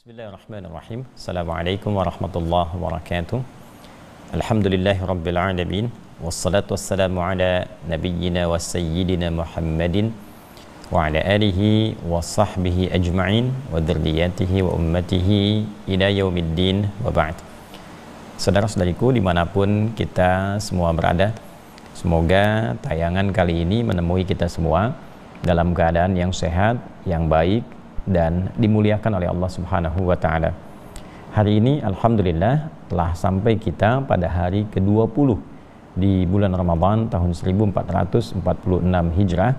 Bismillahirrahmanirrahim. Assalamualaikum warahmatullahi wabarakatuh. Alhamdulillahi rabbil alamin. Wassalatu wassalamu ala nabiyyina wa sayyidina Muhammadin wa ala alihi wa sahbihi ajma'in wa dzurriyyatihi wa ummatihi ila yaumiddin wa ba'd. Saudara-saudariku dimanapun kita semua berada, semoga tayangan kali ini menemui kita semua dalam keadaan yang sehat, yang baik, dan dimuliakan oleh Allah Subhanahu wa Ta'ala. Hari ini alhamdulillah telah sampai kita pada hari ke-20 di bulan Ramadan tahun 1446 Hijrah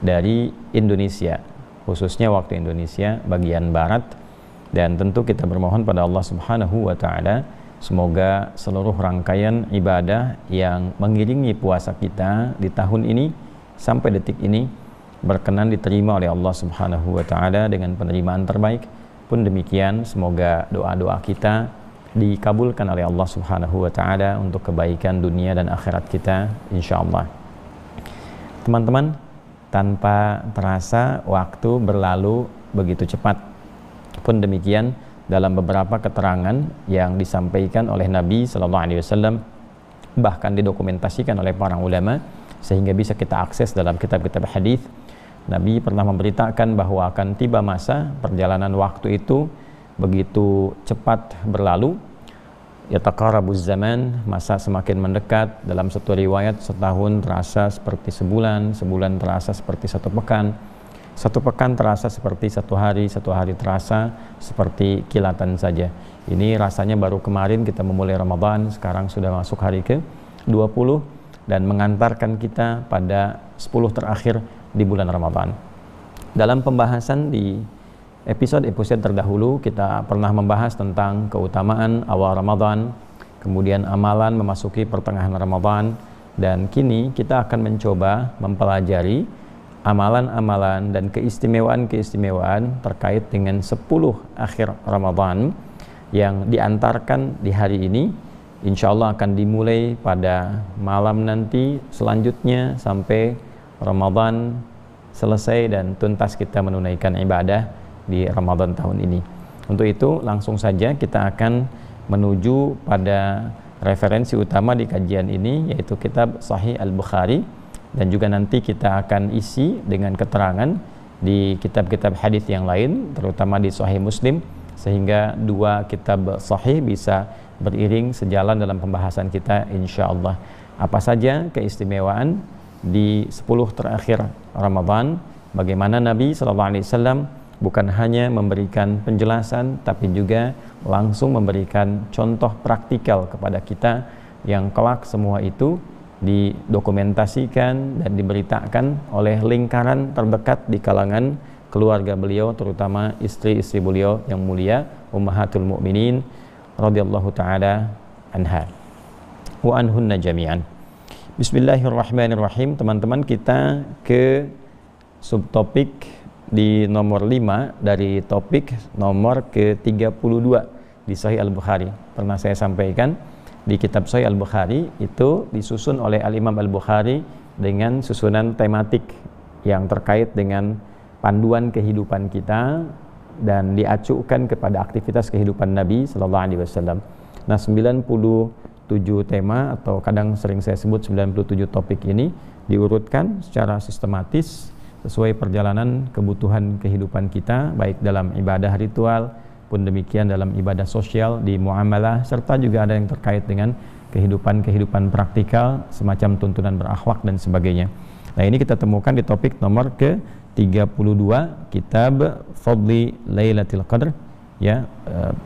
dari Indonesia, khususnya waktu Indonesia bagian barat. Dan tentu kita bermohon pada Allah Subhanahu wa Ta'ala, semoga seluruh rangkaian ibadah yang mengiringi puasa kita di tahun ini sampai detik ini berkenan diterima oleh Allah Subhanahu wa Ta'ala dengan penerimaan terbaik. Pun demikian, semoga doa-doa kita dikabulkan oleh Allah Subhanahu wa Ta'ala untuk kebaikan dunia dan akhirat kita insyaallah. Teman-teman, tanpa terasa waktu berlalu begitu cepat. Pun demikian dalam beberapa keterangan yang disampaikan oleh Nabi sallallahu alaihi wasallam, bahkan didokumentasikan oleh para ulama sehingga bisa kita akses dalam kitab-kitab hadis. Nabi pernah memberitakan bahwa akan tiba masa perjalanan waktu itu begitu cepat berlalu. Yataqarabuz zaman, masa semakin mendekat. Dalam satu riwayat, setahun terasa seperti sebulan, sebulan terasa seperti satu pekan terasa seperti satu hari terasa seperti kilatan saja. Ini rasanya baru kemarin kita memulai Ramadan, sekarang sudah masuk hari ke-20 dan mengantarkan kita pada 10 terakhir di bulan Ramadan. Dalam pembahasan di episode terdahulu kita pernah membahas tentang keutamaan awal Ramadan, kemudian amalan memasuki pertengahan Ramadan, dan kini kita akan mencoba mempelajari amalan-amalan dan keistimewaan-keistimewaan terkait dengan 10 akhir Ramadan yang diantarkan di hari ini. Insya Allah akan dimulai pada malam nanti selanjutnya sampai Ramadan selesai dan tuntas kita menunaikan ibadah di Ramadan tahun ini. Untuk itu langsung saja kita akan menuju pada referensi utama di kajian ini, yaitu kitab Sahih Al-Bukhari, dan juga nanti kita akan isi dengan keterangan di kitab-kitab hadis yang lain, terutama di Sahih Muslim, sehingga dua kitab Sahih bisa beriring sejalan dalam pembahasan kita insyaallah. Apa saja keistimewaan di 10 terakhir Ramadan, bagaimana Nabi SAW bukan hanya memberikan penjelasan tapi juga langsung memberikan contoh praktikal kepada kita yang kelak semua itu didokumentasikan dan diberitakan oleh lingkaran terdekat di kalangan keluarga beliau, terutama istri-istri beliau yang mulia Ummahatul Mukminin radhiyallahu taala anha wa anhunna jami'an. Bismillahirrahmanirrahim. Teman-teman, kita ke subtopik di nomor 5 dari topik nomor ke-32 di Sahih Al-Bukhari. Pernah saya sampaikan di kitab Sahih Al-Bukhari itu disusun oleh Al-Imam Al-Bukhari dengan susunan tematik yang terkait dengan panduan kehidupan kita dan diacukan kepada aktivitas kehidupan Nabi sallallahu alaihi wasallam. Nah, 97 tema atau kadang sering saya sebut 97 topik ini diurutkan secara sistematis sesuai perjalanan kebutuhan kehidupan kita, baik dalam ibadah ritual pun demikian dalam ibadah sosial di muamalah, serta juga ada yang terkait dengan kehidupan praktikal semacam tuntunan berakhlak dan sebagainya. Nah, ini kita temukan di topik nomor ke-32 kitab Fadli Lailatul Qadar, ya,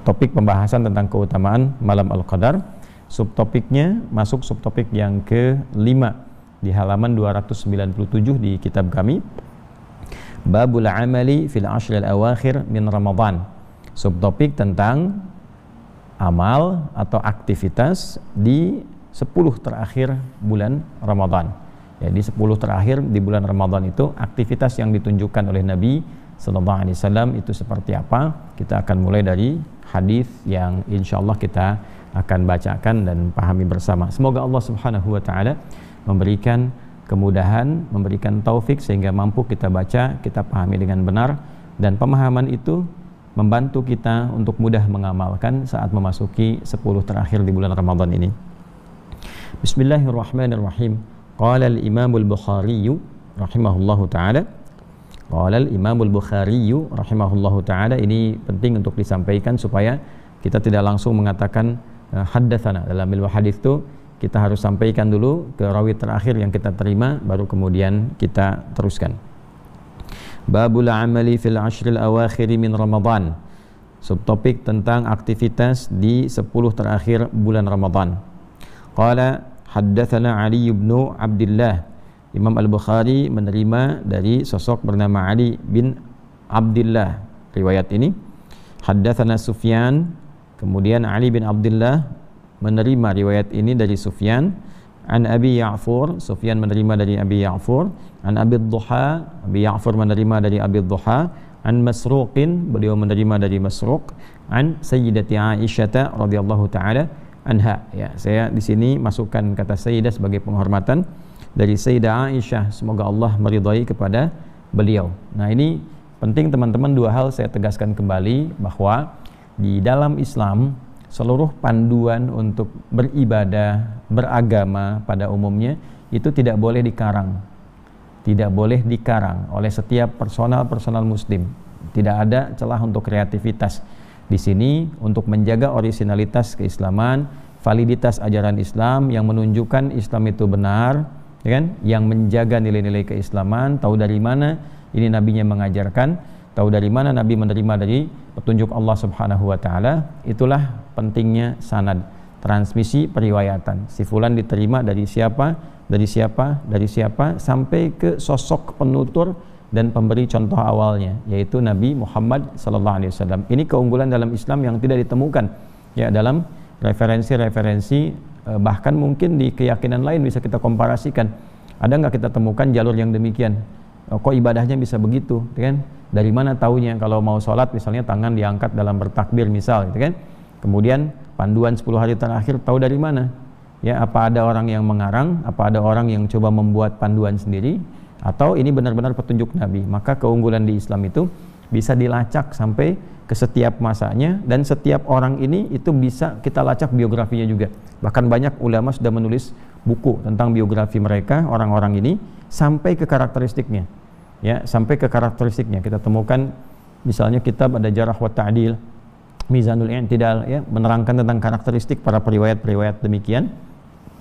topik pembahasan tentang keutamaan malam Al-Qadar. Subtopiknya masuk subtopik yang ke-5 di halaman 297 di kitab kami, Babul Amali fil Ashril Awakhir min Ramadan. Subtopik tentang amal atau aktivitas di 10 terakhir bulan Ramadan. Jadi 10 terakhir di bulan Ramadan itu aktivitas yang ditunjukkan oleh Nabi sallallahu alaihi wasallam itu seperti apa? Kita akan mulai dari hadis yang insyaallah kita akan bacakan dan pahami bersama. Semoga Allah Subhanahu wa Ta'ala memberikan kemudahan, memberikan taufik sehingga mampu kita baca, kita pahami dengan benar, dan pemahaman itu membantu kita untuk mudah mengamalkan saat memasuki 10 terakhir di bulan Ramadan ini. Bismillahirrahmanirrahim. Qala al-Imam al-Bukhari rahimahullahu taala. Qala al-Imam al-Bukhari rahimahullahu taala, ini penting untuk disampaikan supaya kita tidak langsung mengatakan haddatsana. Dalam ilmu hadis itu kita harus sampaikan dulu ke rawi terakhir yang kita terima, baru kemudian kita teruskan. Babul amali fil ashril awakhir min Ramadan. Subtopik tentang aktivitas di 10 terakhir bulan Ramadan. Qala haddatsana Ali bin Abdullah. Imam Al-Bukhari menerima dari sosok bernama Ali bin Abdullah riwayat ini. Haddatsana Sufyan, kemudian Ali bin Abdullah menerima riwayat ini dari Sufyan. An Abi Ya'fur, Sufyan menerima dari Abi Ya'fur. An Abi Dhuha, Abi Ya'fur menerima dari Abi Dhuha. An Masruqin, beliau menerima dari Masruq. An Sayyidati Aisyah radhiyallahu taala anha. Ya, saya di sini masukkan kata Sayyidah sebagai penghormatan dari Sayyidah Aisyah, semoga Allah meridhai kepada beliau. Nah, ini penting teman-teman, dua hal saya tegaskan kembali, bahwa di dalam Islam seluruh panduan untuk beribadah, beragama pada umumnya itu tidak boleh dikarang. Tidak boleh dikarang oleh setiap personal muslim. Tidak ada celah untuk kreativitas. Di sini untuk menjaga orisinalitas keislaman, validitas ajaran Islam yang menunjukkan Islam itu benar, ya kan? Yang menjaga nilai-nilai keislaman, tahu dari mana ini nabinya mengajarkan, tahu dari mana Nabi menerima dari petunjuk Allah Subhanahu wa taala. Itulah pentingnya sanad, transmisi periwayatan. Si fulan diterima dari siapa, dari siapa, dari siapa, sampai ke sosok penutur dan pemberi contoh awalnya, yaitu Nabi Muhammad sallallahu alaihi wasallam. Ini keunggulan dalam Islam yang tidak ditemukan ya dalam referensi-referensi, bahkan mungkin di keyakinan lain bisa kita komparasikan. Ada nggak kita temukan jalur yang demikian? Kok ibadahnya bisa begitu, kan? Dari mana taunya kalau mau sholat misalnya tangan diangkat dalam bertakbir misal, gitu kan? Kemudian panduan 10 hari terakhir tahu dari mana? Ya, apa ada orang yang mengarang, apa ada orang yang coba membuat panduan sendiri, atau ini benar-benar petunjuk Nabi? Maka keunggulan di Islam itu bisa dilacak sampai ke setiap masanya, dan setiap orang ini itu bisa kita lacak biografinya juga. Bahkan banyak ulama sudah menulis buku tentang biografi mereka, orang-orang ini, sampai ke karakteristiknya. Ya, sampai ke karakteristiknya. Kita temukan misalnya kitab ada Jarh wa Ta'dil, Mizanul I'tidal, ya, menerangkan tentang karakteristik para periwayat-periwayat demikian.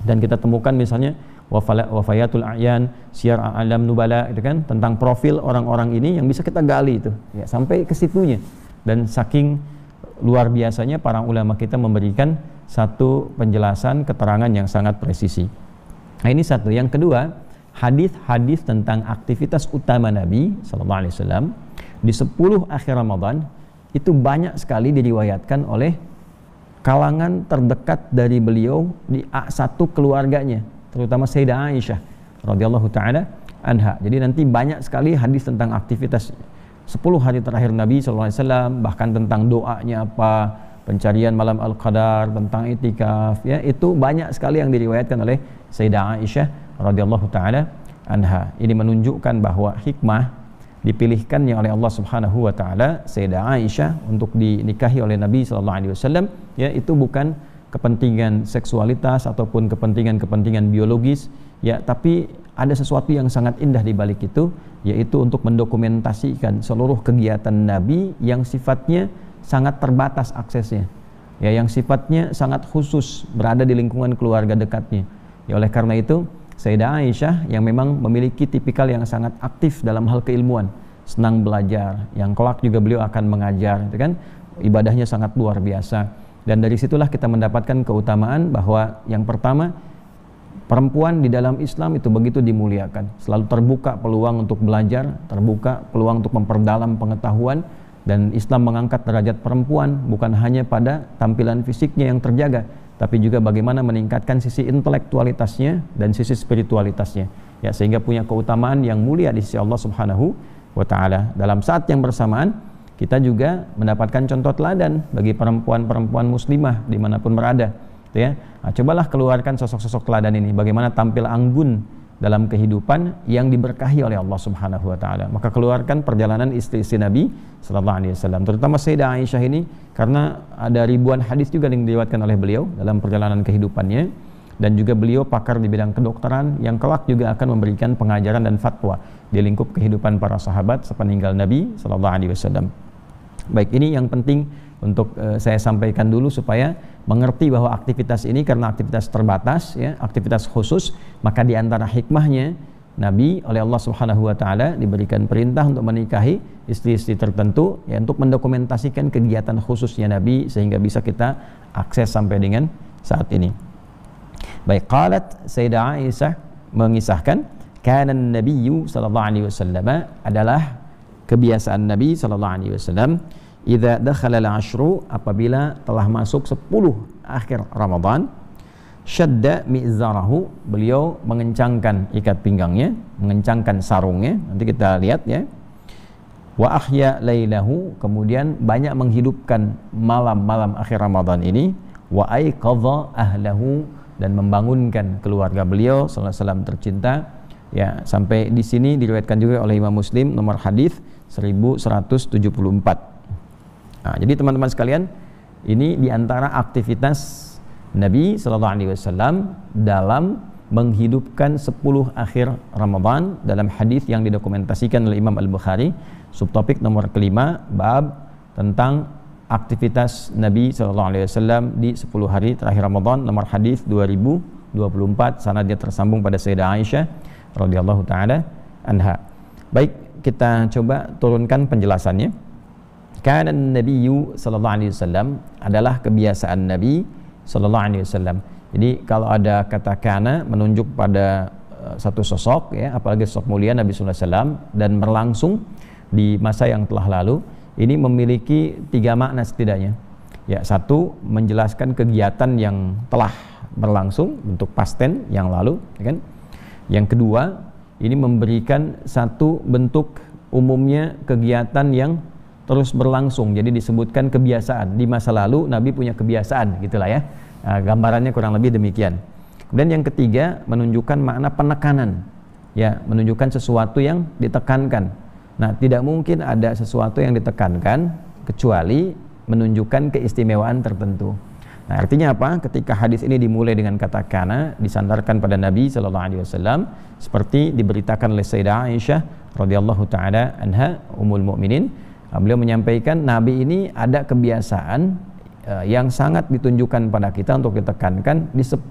Dan kita temukan misalnya Wafayatul A'yan, Syiar A'lam Nubala, itu kan, tentang profil orang-orang ini yang bisa kita gali itu, ya, sampai ke situnya. Dan saking luar biasanya para ulama kita memberikan satu penjelasan, keterangan yang sangat presisi. Nah, ini satu. Yang kedua, hadis-hadis tentang aktivitas utama Nabi sallallahu alaihi wasallam di 10 akhir Ramadan itu banyak sekali diriwayatkan oleh kalangan terdekat dari beliau di satu keluarganya, terutama Sayyidah Aisyah radhiyallahu taala anha. Jadi nanti banyak sekali hadis tentang aktivitas 10 hari terakhir Nabi SAW, bahkan tentang doanya apa, pencarian malam Al-Qadar, tentang itikaf, ya, itu banyak sekali yang diriwayatkan oleh Sayyidah Aisyah radhiyallahu taala anha. Ini menunjukkan bahwa hikmah dipilihkannya oleh Allah Subhanahu wa taala Sayyidah Aisyah untuk dinikahi oleh Nabi sallallahu alaihi wasallam, ya, itu bukan kepentingan seksualitas ataupun kepentingan biologis, ya, tapi ada sesuatu yang sangat indah di balik itu, yaitu untuk mendokumentasikan seluruh kegiatan Nabi yang sifatnya sangat terbatas aksesnya, ya, yang sifatnya sangat khusus, berada di lingkungan keluarga dekatnya. Ya, oleh karena itu Sayyidah Aisyah yang memang memiliki tipikal yang sangat aktif dalam hal keilmuan, senang belajar, yang kelak juga beliau akan mengajar, itu kan, ibadahnya sangat luar biasa. Dan dari situlah kita mendapatkan keutamaan bahwa yang pertama, perempuan di dalam Islam itu begitu dimuliakan, selalu terbuka peluang untuk belajar, terbuka peluang untuk memperdalam pengetahuan, dan Islam mengangkat derajat perempuan bukan hanya pada tampilan fisiknya yang terjaga, tapi juga bagaimana meningkatkan sisi intelektualitasnya dan sisi spiritualitasnya, ya, sehingga punya keutamaan yang mulia di sisi Allah Subhanahu wa taala. Dalam saat yang bersamaan kita juga mendapatkan contoh teladan bagi perempuan-perempuan muslimah dimanapun berada, ya. Nah, cobalah keluarkan sosok-sosok teladan ini, bagaimana tampil anggun dalam kehidupan yang diberkahi oleh Allah Subhanahu wa taala. Maka keluarkan perjalanan istri-istri Nabi sallallahu alaihi wasallam, terutama Sayyidah Aisyah ini, karena ada ribuan hadis juga yang diriwayatkan oleh beliau dalam perjalanan kehidupannya, dan juga beliau pakar di bidang kedokteran yang kelak juga akan memberikan pengajaran dan fatwa di lingkup kehidupan para sahabat sepeninggal Nabi sallallahu alaihi wasallam. Baik, ini yang penting untuk saya sampaikan dulu supaya mengerti bahwa aktivitas ini karena aktivitas terbatas, ya, aktivitas khusus, maka di antara hikmahnya Nabi oleh Allah Subhanahu wa taala diberikan perintah untuk menikahi istri-istri tertentu, ya, untuk mendokumentasikan kegiatan khususnya Nabi sehingga bisa kita akses sampai dengan saat ini. Baik, qalat Sayyidah Aisyah mengisahkan, kana Nabiyyu sallallahu alaihi wasallam, adalah kebiasaan Nabi sallallahu alaihi wasallam, idza dakhala al-ashru, apabila telah masuk 10 akhir Ramadan, syadda mi'zarahu, beliau mengencangkan ikat pinggangnya, mengencangkan sarungnya, nanti kita lihat ya. Wa ahya lailahu, kemudian banyak menghidupkan malam-malam akhir Ramadan ini. Wa aiqadha ahlahu, dan membangunkan keluarga beliau sallallahu alaihi wasallam tercinta. Ya, sampai di sini diriwayatkan juga oleh Imam Muslim nomor hadis 1174. Nah, jadi teman-teman sekalian, ini diantara aktivitas Nabi Sallallahu Alaihi Wasallam dalam menghidupkan 10 akhir Ramadan dalam hadis yang didokumentasikan oleh Imam Al-Bukhari, subtopik nomor kelima, bab tentang aktivitas Nabi Sallallahu Alaihi Wasallam di 10 hari terakhir Ramadan, nomor hadis 2024, sanadnya tersambung pada Sayyidah Aisyah radhiyallahu taala anha. Baik, kita coba turunkan penjelasannya. Kana Nabiyyu sallallahu alaihi wasallam, adalah kebiasaan Nabi sallallahu alaihi wasallam. Jadi kalau ada kata kana menunjuk pada satu sosok, ya, apalagi sosok mulia Nabi sallallahu alaihi wasallam dan berlangsung di masa yang telah lalu, ini memiliki 3 makna setidaknya. Ya, satu, menjelaskan kegiatan yang telah berlangsung, bentuk past tense yang lalu, ya kan? Yang kedua, ini memberikan satu bentuk umumnya kegiatan yang terus berlangsung, jadi disebutkan kebiasaan. Di masa lalu Nabi punya kebiasaan, gitulah ya. Nah, gambarannya kurang lebih demikian. Kemudian yang ketiga, menunjukkan makna penekanan, ya, menunjukkan sesuatu yang ditekankan. Nah, tidak mungkin ada sesuatu yang ditekankan kecuali menunjukkan keistimewaan tertentu. Nah, artinya apa? Ketika hadis ini dimulai dengan kata kana, disandarkan pada Nabi sallallahu alaihi wasallam, seperti diberitakan oleh Sayyidah Aisyah radhiyallahu taala anha ummul mukminin. Beliau menyampaikan Nabi ini ada kebiasaan yang sangat ditunjukkan pada kita untuk ditekankan di 10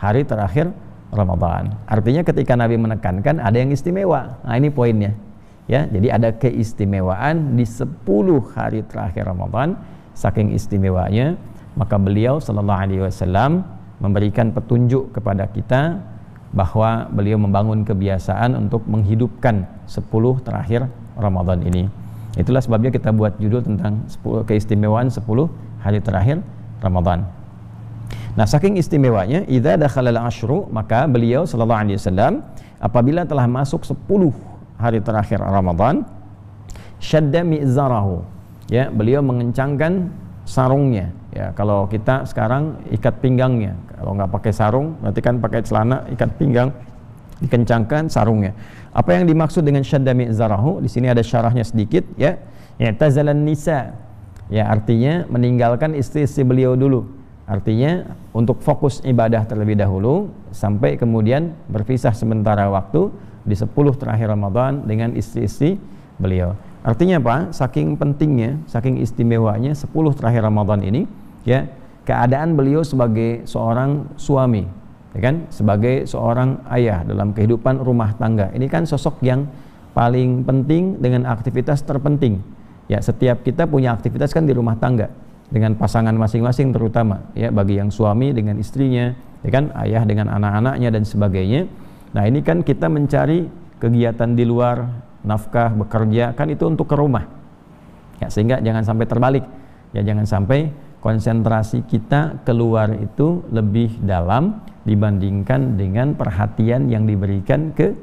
hari terakhir Ramadan. Artinya ketika Nabi menekankan ada yang istimewa. Nah, ini poinnya. Ya, jadi ada keistimewaan di 10 hari terakhir Ramadan. Saking istimewanya, maka beliau sallallahu alaihi wasallam memberikan petunjuk kepada kita bahwa beliau membangun kebiasaan untuk menghidupkan 10 terakhir Ramadan ini. Itulah sebabnya kita buat judul tentang keistimewaan 10 hari terakhir Ramadan. Nah, saking istimewanya, idza dakhala al-ashru, maka beliau sallallahu alaihi wasallam apabila telah masuk 10 hari terakhir Ramadan, syadda mi'zarahu, ya, beliau mengencangkan sarungnya. Ya, kalau kita sekarang ikat pinggangnya. Kalau nggak pakai sarung, berarti kan pakai celana, ikat pinggang, dikencangkan sarungnya. Apa yang dimaksud dengan syadda mi'zarahu? Di sini ada syarahnya sedikit, ya. I'tazalan nisa. Ya, artinya meninggalkan istri-istri beliau dulu. Artinya untuk fokus ibadah terlebih dahulu sampai kemudian berpisah sementara waktu di 10 terakhir Ramadan dengan istri-istri beliau. Artinya apa? Saking pentingnya, saking istimewanya 10 terakhir Ramadan ini, ya, keadaan beliau sebagai seorang suami, ya kan, sebagai seorang ayah dalam kehidupan rumah tangga. Ini kan sosok yang paling penting dengan aktivitas terpenting. Ya, setiap kita punya aktivitas kan di rumah tangga dengan pasangan masing-masing, terutama ya bagi yang suami dengan istrinya, ya kan, ayah dengan anak-anaknya dan sebagainya. Nah, ini kan kita mencari kegiatan di luar, nafkah, bekerja, kan itu untuk ke rumah. Ya, sehingga jangan sampai terbalik. Ya, jangan sampai konsentrasi kita keluar itu lebih dalam dibandingkan dengan perhatian yang diberikan ke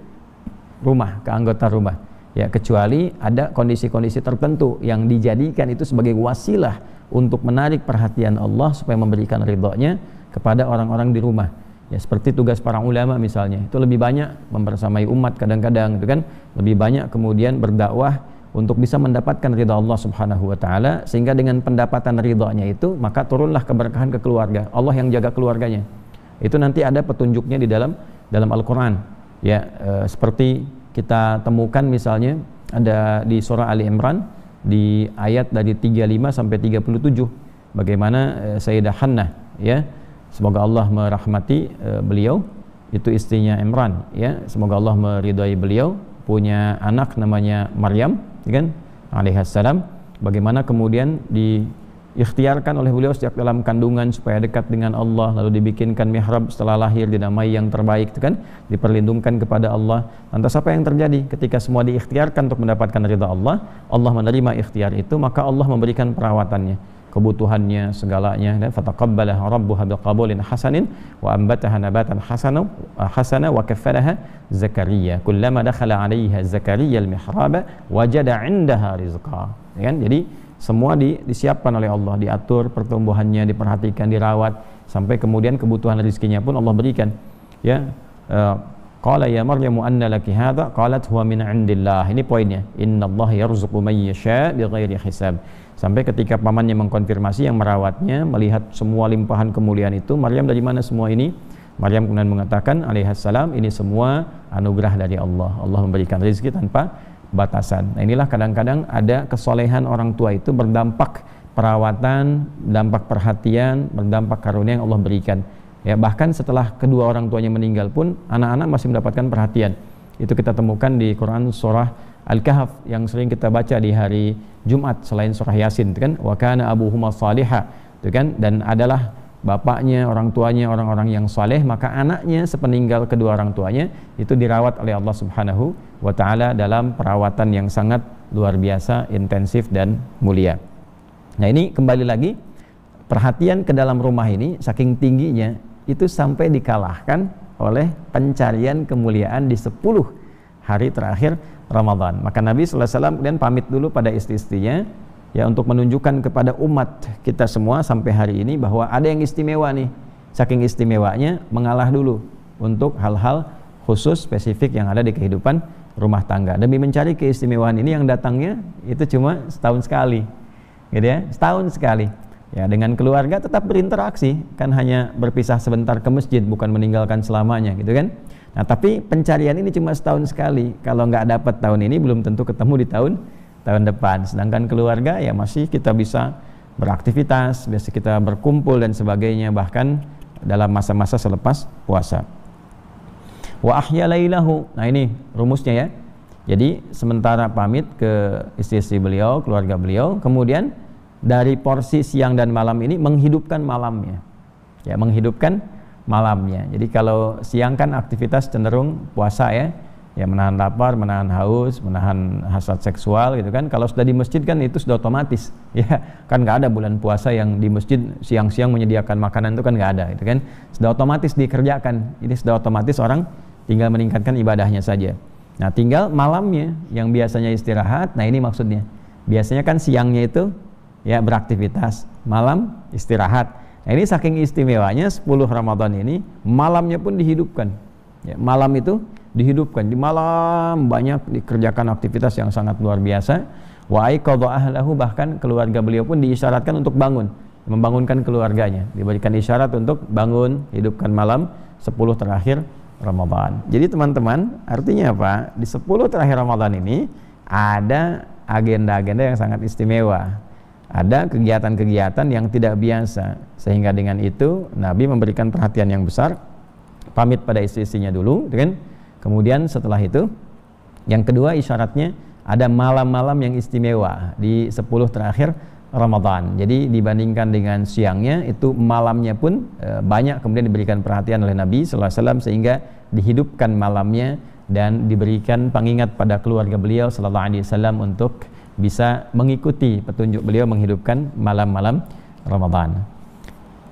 rumah, ke anggota rumah. Ya, kecuali ada kondisi-kondisi tertentu yang dijadikan itu sebagai wasilah untuk menarik perhatian Allah supaya memberikan ridhonya kepada orang-orang di rumah. Ya seperti tugas para ulama misalnya, itu lebih banyak membersamai umat kadang-kadang gitu kan, lebih banyak kemudian berdakwah untuk bisa mendapatkan ridha Allah Subhanahu wa taala, sehingga dengan pendapatan ridhanya itu maka turunlah keberkahan ke keluarga. Allah yang jaga keluarganya. Itu nanti ada petunjuknya di dalam Al-Qur'an. Ya, seperti kita temukan misalnya ada di surah Ali Imran di ayat dari 35 sampai 37 bagaimana Sayyidah Hannah, ya, semoga Allah merahmati beliau, itu istrinya Imran, ya, semoga Allah meridhai beliau, punya anak namanya Maryam, kan, alaihissalam, bagaimana kemudian diikhtiarkan oleh beliau sejak dalam kandungan supaya dekat dengan Allah, lalu dibikinkan mihrab setelah lahir, dinamai yang terbaik, itu kan, diperlindungkan kepada Allah. Lantas apa yang terjadi ketika semua diikhtiarkan untuk mendapatkan ridha Allah? Allah menerima ikhtiar itu, maka Allah memberikan perawatannya, kebutuhannya, segalanya, dan fataqabbalaha rabbuha biqabulin hasanin wa ambataha nabatan hasana wa kaffalaha Zakaria kullama dakhala 'alaiha Zakaria al-mihraba wajada 'indaha rizqa, ya kan? Jadi semua disiapkan oleh Allah, diatur pertumbuhannya, diperhatikan, dirawat, sampai kemudian kebutuhan rezekinya pun Allah berikan, ya. Qala ya Maryamu anna laki hadha qalat huwa min 'indillah. Ini poinnya, innallaha yarzuqu man yasha bighairi hisab. Sampai ketika pamannya mengkonfirmasi, yang merawatnya, melihat semua limpahan kemuliaan itu, Maryam, dari mana semua ini? Maryam kemudian mengatakan alaihissalam, ini semua anugerah dari Allah. Allah memberikan rezeki tanpa batasan. Nah, inilah kadang-kadang ada kesolehan orang tua itu berdampak perawatan, dampak perhatian, berdampak karunia yang Allah berikan. Ya, bahkan setelah kedua orang tuanya meninggal pun anak-anak masih mendapatkan perhatian. Itu kita temukan di Quran surah Al-Kahf yang sering kita baca di hari Jumat selain surah Yasin, itu kan, wa kana abuhuma salihah, itu kan, dan adalah bapaknya, orang tuanya orang-orang yang saleh, maka anaknya sepeninggal kedua orang tuanya itu dirawat oleh Allah Subhanahu wa taala dalam perawatan yang sangat luar biasa, intensif dan mulia. Nah, ini kembali lagi, perhatian ke dalam rumah ini saking tingginya itu sampai dikalahkan oleh pencarian kemuliaan di 10 hari terakhir Ramadan. Maka Nabi SAW kemudian pamit dulu pada istri-istrinya, ya, untuk menunjukkan kepada umat kita semua sampai hari ini bahwa ada yang istimewa nih. Saking istimewanya mengalah dulu untuk hal-hal khusus spesifik yang ada di kehidupan rumah tangga. Demi mencari keistimewaan ini yang datangnya itu cuma setahun sekali, gitu ya, setahun sekali. Ya, dengan keluarga tetap berinteraksi, kan hanya berpisah sebentar ke masjid, bukan meninggalkan selamanya, gitu kan. Nah, tapi pencarian ini cuma setahun sekali. Kalau nggak dapat tahun ini, belum tentu ketemu di tahun depan. Sedangkan keluarga, ya, masih kita bisa beraktivitas, biasa kita berkumpul dan sebagainya, bahkan dalam masa-masa selepas puasa. Wa ahya lailahu. Nah, ini rumusnya, ya. Jadi sementara pamit ke istri-istri beliau, keluarga beliau, kemudian dari porsi siang dan malam ini menghidupkan malamnya. Ya, menghidupkan malamnya. Jadi kalau siang kan aktivitas cenderung puasa, ya, ya, menahan lapar, menahan haus, menahan hasrat seksual, gitu kan. Kalau sudah di masjid kan itu sudah otomatis, ya, kan nggak ada bulan puasa yang di masjid siang-siang menyediakan makanan, itu kan nggak ada, gitu kan. Sudah otomatis dikerjakan. Ini sudah otomatis orang tinggal meningkatkan ibadahnya saja. Nah, tinggal malamnya yang biasanya istirahat. Nah, ini maksudnya. Biasanya kan siangnya itu, ya, beraktivitas, malam istirahat. Nah, ini saking istimewanya 10 Ramadan ini, malamnya pun dihidupkan. Ya, malam itu dihidupkan. Di malam banyak dikerjakan aktivitas yang sangat luar biasa. Wa aiqadha ahlahu, bahkan keluarga beliau pun diisyaratkan untuk bangun, membangunkan keluarganya. Diberikan isyarat untuk bangun, hidupkan malam 10 terakhir Ramadan. Jadi teman-teman, artinya apa? Di 10 terakhir Ramadan ini ada agenda-agenda yang sangat istimewa. Ada kegiatan-kegiatan yang tidak biasa, sehingga dengan itu Nabi memberikan perhatian yang besar, pamit pada istri-istrinya dulu, kan? Kemudian setelah itu, yang kedua isyaratnya ada malam-malam yang istimewa di 10 terakhir Ramadan. Jadi dibandingkan dengan siangnya, itu malamnya pun banyak kemudian diberikan perhatian oleh Nabi SAW, sehingga dihidupkan malamnya dan diberikan pengingat pada keluarga beliau SAW untuk bisa mengikuti petunjuk beliau menghidupkan malam-malam Ramadan.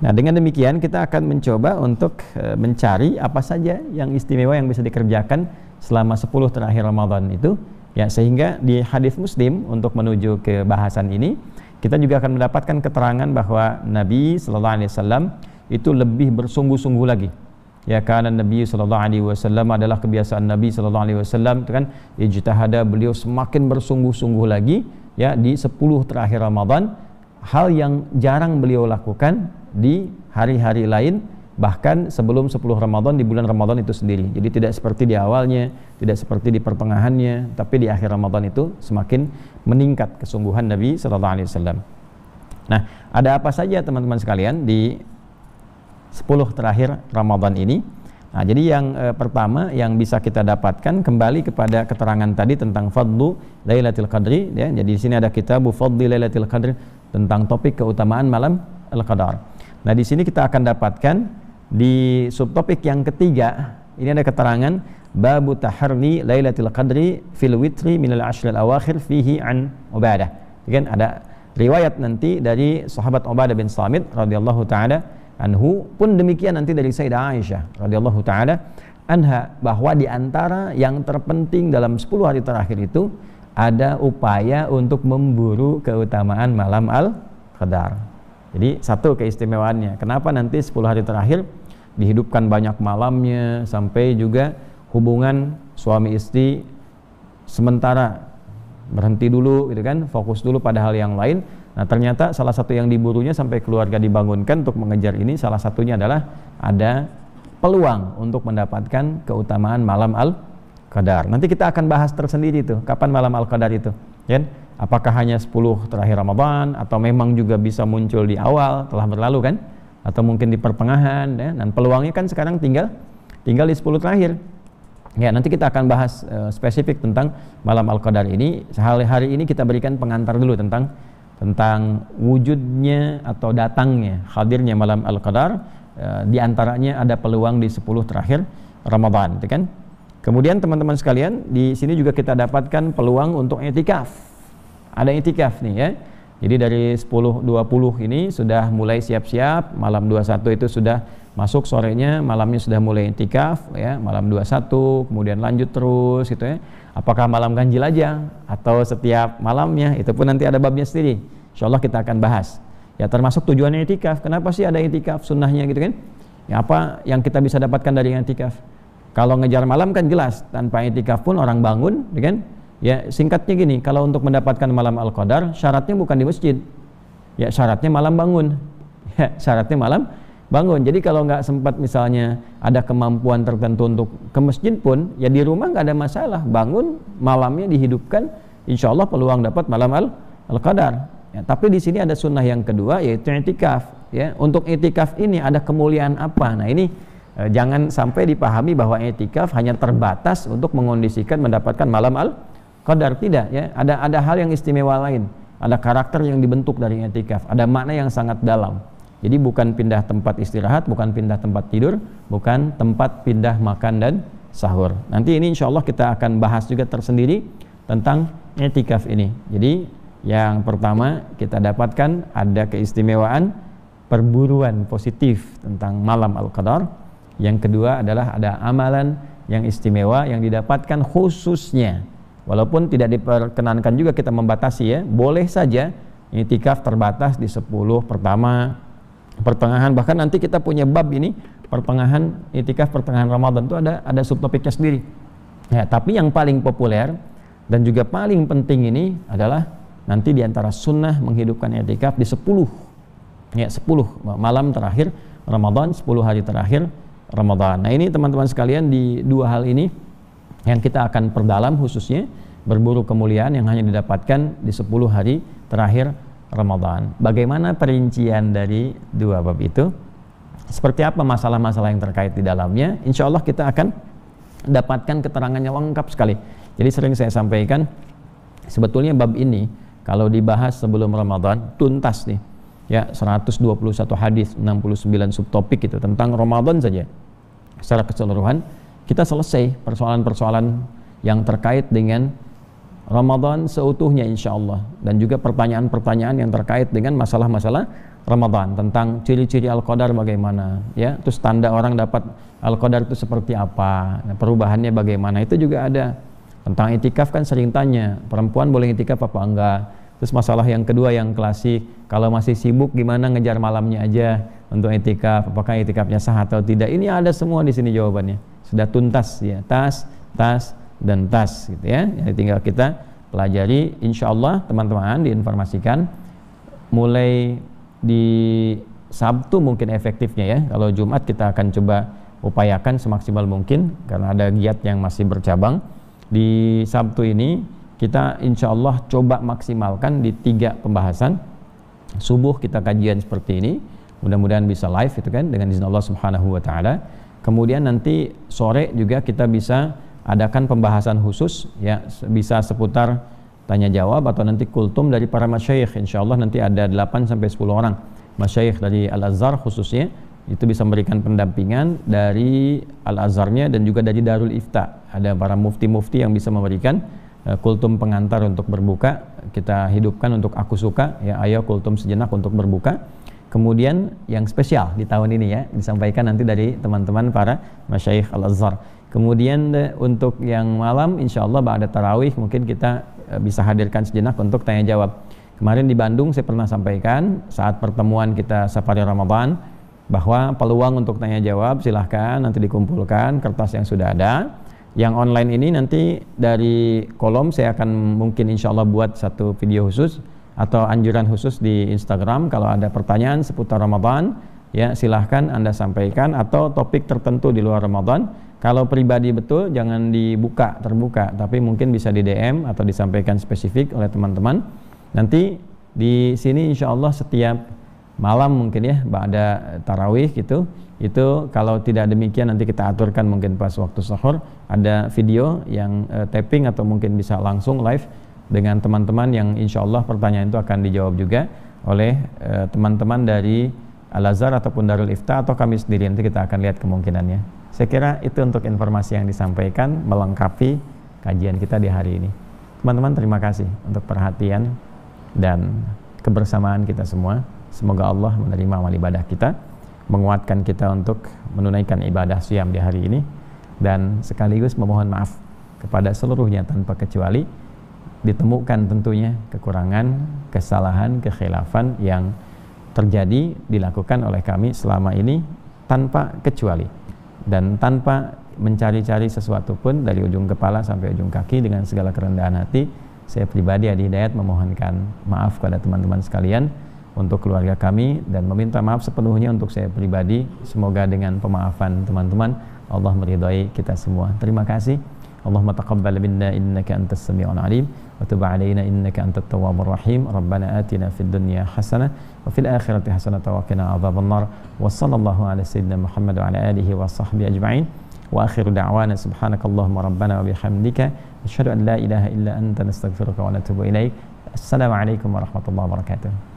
Nah, dengan demikian kita akan mencoba untuk mencari apa saja yang istimewa yang bisa dikerjakan selama 10 terakhir Ramadan itu, ya, sehingga di hadis Muslim untuk menuju ke bahasan ini kita juga akan mendapatkan keterangan bahwa Nabi SAW itu lebih bersungguh-sungguh lagi ya karena Nabi sallallahu alaihi wasallam adalah kebiasaan Nabi sallallahu alaihi wasallam itu kan ijtihada, beliau semakin bersungguh-sungguh lagi ya di 10 terakhir Ramadan, hal yang jarang beliau lakukan di hari-hari lain, bahkan sebelum 10 Ramadan, di bulan Ramadan itu sendiri. Jadi tidak seperti di awalnya, tidak seperti di pertengahannya, tapi di akhir Ramadan itu semakin meningkat kesungguhan Nabi sallallahu alaihi wasallam. Nah, ada apa saja teman-teman sekalian di 10 terakhir Ramadan ini? Nah, jadi yang pertama yang bisa kita dapatkan kembali kepada keterangan tadi tentang fadlu Lailatul Qadri ya. Jadi di sini ada kitab Fadli Lailatul Qadri tentang topik keutamaan malam Al-Qadar. Nah, di sini kita akan dapatkan di subtopik yang ketiga, ini ada keterangan babu taharni Lailatul Qadri fil witri minal ashril awakhir fihi an Ubadah. Kan ada riwayat nanti dari sahabat Ubadah bin Samit radhiyallahu taala anhu, pun demikian nanti dari Sayyidah Aisyah radhiyallahu taala anha, bahwa di antara yang terpenting dalam 10 hari terakhir itu ada upaya untuk memburu keutamaan malam Al-Qadar. Jadi satu keistimewaannya, kenapa nanti 10 hari terakhir dihidupkan banyak malamnya, sampai juga hubungan suami istri sementara berhenti dulu gitu kan, fokus dulu pada hal yang lain. Nah, ternyata salah satu yang diburunya sampai keluarga dibangunkan untuk mengejar ini, salah satunya adalah ada peluang untuk mendapatkan keutamaan malam Al-Qadar. Nanti kita akan bahas tersendiri tuh, kapan malam Al-Qadar itu, kan? Apakah hanya 10 terakhir Ramadan, atau memang juga bisa muncul di awal telah berlalu kan, atau mungkin di pertengahan ya? Dan peluangnya kan sekarang tinggal di 10 terakhir. Ya, nanti kita akan bahas spesifik tentang malam Al-Qadar ini. Hari ini kita berikan pengantar dulu tentang wujudnya atau datangnya, hadirnya malam Al-Qadar. Di antaranya ada peluang di 10 terakhir Ramadan, gitu kan? Kemudian teman-teman sekalian, di sini juga kita dapatkan peluang untuk i'tikaf. Ada i'tikaf nih ya. Jadi dari 10.20 ini sudah mulai siap-siap, malam 21 itu sudah masuk sorenya, malamnya sudah mulai i'tikaf ya, malam 21 kemudian lanjut terus gitu ya. Apakah malam ganjil aja atau setiap malamnya, itu pun nanti ada babnya sendiri. Insyaallah kita akan bahas. Ya, termasuk tujuannya i'tikaf. Kenapa sih ada i'tikaf, sunnahnya gitu kan? Ya, apa yang kita bisa dapatkan dari i'tikaf? Kalau ngejar malam kan jelas, tanpa i'tikaf pun orang bangun, gitu kan? Ya, singkatnya gini, kalau untuk mendapatkan malam Al-Qadar syaratnya bukan di masjid. Ya, syaratnya malam bangun. Ya, syaratnya malam bangun. Jadi kalau nggak sempat misalnya ada kemampuan tertentu untuk ke masjid pun, ya di rumah nggak ada masalah, bangun malamnya dihidupkan, insya Allah peluang dapat malam Al-Qadar. Ya, tapi di sini ada sunnah yang kedua, yaitu i'tikaf. Ya, untuk i'tikaf ini ada kemuliaan apa? Nah, ini jangan sampai dipahami bahwa i'tikaf hanya terbatas untuk mengondisikan mendapatkan malam Al-Qadar. Tidak ya, ada hal yang istimewa lain, ada karakter yang dibentuk dari i'tikaf, ada makna yang sangat dalam. Jadi bukan pindah tempat istirahat, bukan pindah tempat tidur, bukan tempat pindah makan dan sahur. Nanti ini insya Allah kita akan bahas juga tersendiri tentang i'tikaf ini. Jadi yang pertama kita dapatkan ada keistimewaan perburuan positif tentang malam Al-Qadar. Yang kedua adalah ada amalan yang istimewa yang didapatkan khususnya. Walaupun tidak diperkenankan juga kita membatasi ya, boleh saja i'tikaf terbatas di 10 pertama, pertengahan, bahkan nanti kita punya bab ini pertengahan i'tikaf pertengahan Ramadan itu ada subtopiknya sendiri. Ya, tapi yang paling populer dan juga paling penting ini adalah nanti diantara sunnah menghidupkan i'tikaf di 10 malam terakhir Ramadan, 10 hari terakhir Ramadan. Nah, ini teman-teman sekalian, di dua hal ini yang kita akan perdalam, khususnya berburu kemuliaan yang hanya didapatkan di 10 hari terakhir Ramadan. Bagaimana perincian dari dua bab itu? Seperti apa masalah-masalah yang terkait di dalamnya? Insya Allah kita akan dapatkan keterangannya lengkap sekali. Jadi sering saya sampaikan, sebetulnya bab ini kalau dibahas sebelum Ramadan tuntas nih. Ya, 121 hadis, 69 subtopik itu tentang Ramadan saja. Secara keseluruhan kita selesai persoalan-persoalan yang terkait dengan Ramadan seutuhnya insya Allah, dan juga pertanyaan-pertanyaan yang terkait dengan masalah-masalah Ramadan, tentang ciri-ciri Al-Qadar bagaimana ya, terus tanda orang dapat Al-Qadar itu seperti apa, perubahannya bagaimana, itu juga ada. Tentang i'tikaf kan sering tanya, perempuan boleh i'tikaf apa enggak, Terus masalah yang kedua yang klasik, kalau masih sibuk gimana ngejar malamnya aja untuk itikaf, apakah itikafnya sah atau tidak? Ini ada semua di sini jawabannya. Sudah tuntas ya, tas gitu ya. Jadi tinggal kita pelajari. Insya Allah teman-teman diinformasikan mulai di Sabtu mungkin efektifnya ya. Kalau Jumat kita akan coba upayakan semaksimal mungkin karena ada giat yang masih bercabang. Di Sabtu ini kita insya Allah coba maksimalkan di 3 pembahasan. Subuh kita kajian seperti ini, mudah-mudahan bisa live itu kan dengan izin Allah Subhanahu wa taala. Kemudian nanti sore juga kita bisa adakan pembahasan khusus ya, bisa seputar tanya jawab atau nanti kultum dari para masyayikh. Insya Allah nanti ada 8 sampai 10 orang masyayikh dari Al-Azhar khususnya, itu bisa memberikan pendampingan dari Al-Azharnya dan juga dari Darul Ifta. Ada para mufti-mufti yang bisa memberikan kultum pengantar untuk berbuka. Kita hidupkan untuk Aku Suka ya, ayo kultum sejenak untuk berbuka. Kemudian yang spesial di tahun ini ya, disampaikan nanti dari teman-teman para masyayikh Al-Azhar. Kemudian untuk yang malam insya Allah ba'da tarawih mungkin kita bisa hadirkan sejenak untuk tanya jawab. Kemarin di Bandung saya pernah sampaikan saat pertemuan kita Safari Ramadan bahwa peluang untuk tanya jawab silahkan nanti dikumpulkan kertas yang sudah ada. Yang online ini nanti dari kolom saya akan mungkin insya Allah buat satu video khusus atau anjuran khusus di Instagram. Kalau ada pertanyaan seputar Ramadan ya silahkan Anda sampaikan, atau topik tertentu di luar Ramadan. Kalau pribadi betul jangan dibuka terbuka, tapi mungkin bisa di DM atau disampaikan spesifik oleh teman-teman. Nanti di sini insya Allah setiap malam mungkin ya ba'da tarawih gitu, itu kalau tidak demikian nanti kita aturkan mungkin pas waktu sahur ada video yang tapping atau mungkin bisa langsung live dengan teman-teman yang insya Allah pertanyaan itu akan dijawab juga oleh teman-teman dari Al-Azhar ataupun Darul Ifta atau kami sendiri. Nanti kita akan lihat kemungkinannya. Saya kira itu untuk informasi yang disampaikan melengkapi kajian kita di hari ini. Teman-teman terima kasih untuk perhatian dan kebersamaan kita semua. Semoga Allah menerima amal ibadah kita, menguatkan kita untuk menunaikan ibadah siyam di hari ini, dan sekaligus memohon maaf kepada seluruhnya tanpa kecuali. Ditemukan tentunya kekurangan, kesalahan, kekhilafan yang terjadi dilakukan oleh kami selama ini tanpa kecuali dan tanpa mencari-cari sesuatu pun dari ujung kepala sampai ujung kaki. Dengan segala kerendahan hati saya pribadi Adi Hidayat memohonkan maaf kepada teman-teman sekalian untuk keluarga kami dan meminta maaf sepenuhnya untuk saya pribadi. Semoga dengan pemaafan teman-teman Allah meridhai kita semua. Terima kasih. Allahumma taqabbal minna innaka antas sami'ul alim wa tub 'alaina innaka antat tawwabur rahim. Rabbana atina fid dunya hasanah wa fil akhirati hasanah wa qina adzabannar. Wa sallallahu ala sayyidina Muhammad wa ala alihi wa sahbihi ajma'in. Wa akhiru da'wana subhanakallahumma rabbana wa bihamdika asyhadu an la ilaha illa anta nastaghfiruka wa natubu ilaik. Assalamualaikum warahmatullahi wabarakatuh.